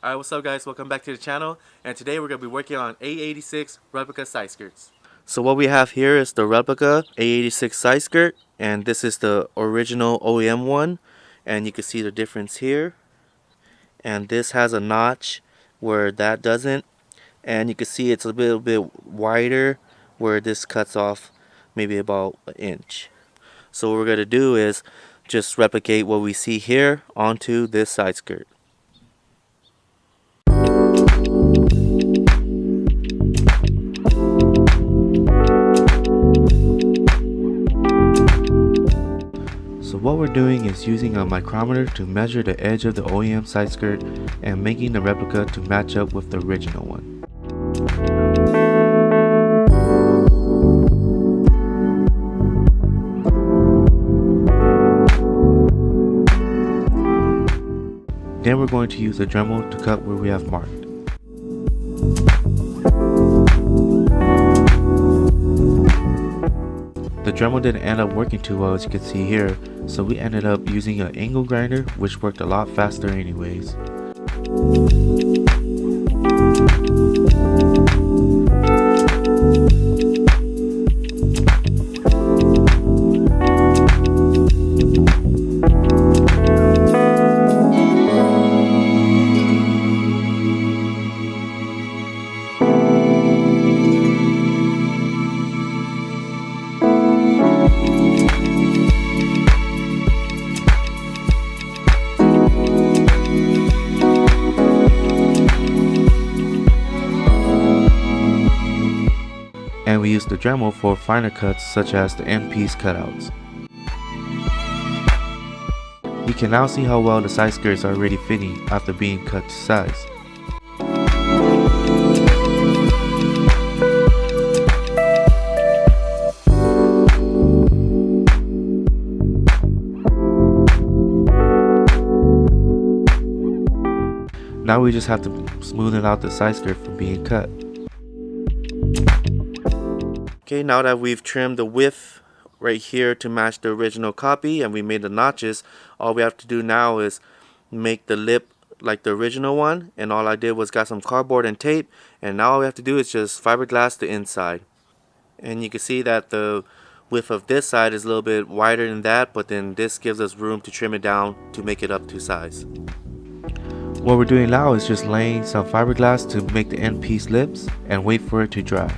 Alright, what's up guys? Welcome back to the channel, and today we're going to be working on AE86 replica side skirts. So what we have here is the replica AE86 side skirt, and this is the original OEM one, and you can see the difference here. And this has a notch where that doesn't, and you can see it's a little bit wider where this cuts off maybe about an inch. So what we're going to do is just replicate what we see here onto this side skirt. So what we're doing is using a micrometer to measure the edge of the OEM side skirt and making the replica to match up with the original one. Then we're going to use a Dremel to cut where we have marked. The Dremel didn't end up working too well, as you can see here, so we ended up using an angle grinder, which worked a lot faster anyways. And we use the Dremel for finer cuts such as the end piece cutouts. You can now see how well the side skirts are already fitting after being cut to size. Now we just have to smoothen out the side skirt from being cut. Okay, now that we've trimmed the width right here to match the original copy and we made the notches, all we have to do now is make the lip like the original one, and all I did was got some cardboard and tape, and now all we have to do is just fiberglass the inside. And you can see that the width of this side is a little bit wider than that, but then this gives us room to trim it down to make it up to size. What we're doing now is just laying some fiberglass to make the end piece lips and wait for it to dry.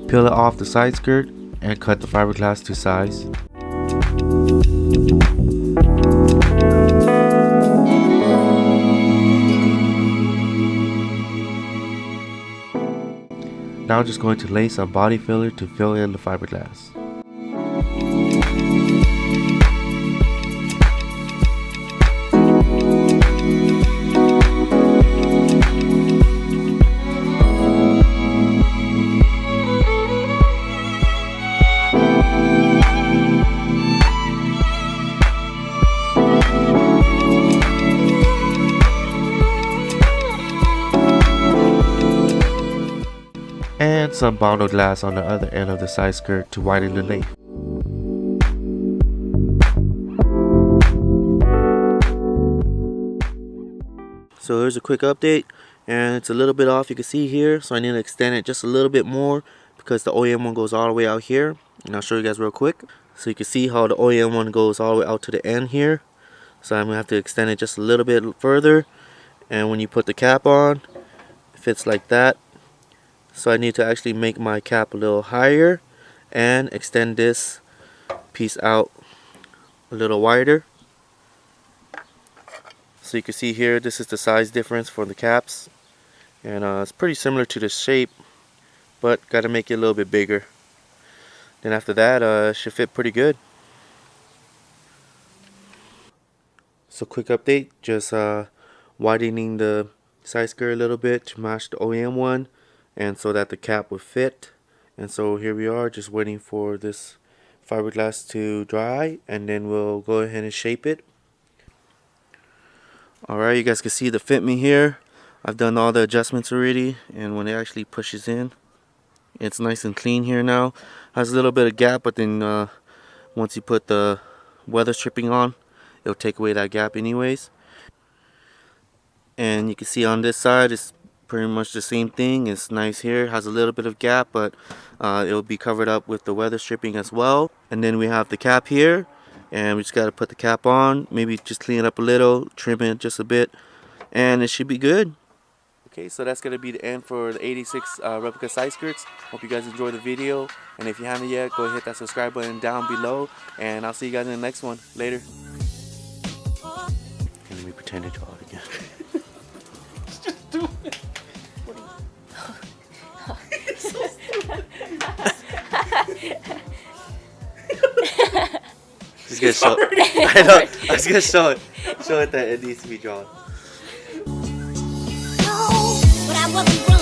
Peel it off the side skirt and cut the fiberglass to size. Now I'm just going to lay some body filler to fill in the fiberglass. And some bondo glass on the other end of the side skirt to widen the length. So here's a quick update, and it's a little bit off, you can see here, so I need to extend it just a little bit more because the OEM one goes all the way out here, and I'll show you guys real quick. So you can see how the OEM one goes all the way out to the end here. So I'm gonna have to extend it just a little bit further, and when you put the cap on, it fits like that. So I need to actually make my cap a little higher and extend this piece out a little wider. So you can see here, this is the size difference for the caps, and it's pretty similar to the shape, but got to make it a little bit bigger. Then after that, it should fit pretty good. So quick update, just widening the side skirt a little bit to match the OEM one, and so that the cap would fit. And so here we are, just waiting for this fiberglass to dry, and then we'll go ahead and shape it. Alright, you guys can see the fit me here. I've done all the adjustments already, and when it actually pushes in, it's nice and clean here now. Has a little bit of gap, but then once you put the weather stripping on, it'll take away that gap anyways. And you can see on this side it's pretty much the same thing. It's nice here, has a little bit of gap, but it'll be covered up with the weather stripping as well. And then we have the cap here, and we just got to put the cap on, maybe just clean it up a little, trim it just a bit, and it should be good. Okay, so that's going to be the end for the 86 replica side skirts. Hope you guys enjoyed the video, and if you haven't yet, go ahead, hit that subscribe button down below, and I'll see you guys in the next one. Later. And let me pretend to draw it again. Just do it. Just gonna show it. I know. I was gonna show it. Show it that it needs to be drawn. But I wasn't wrong.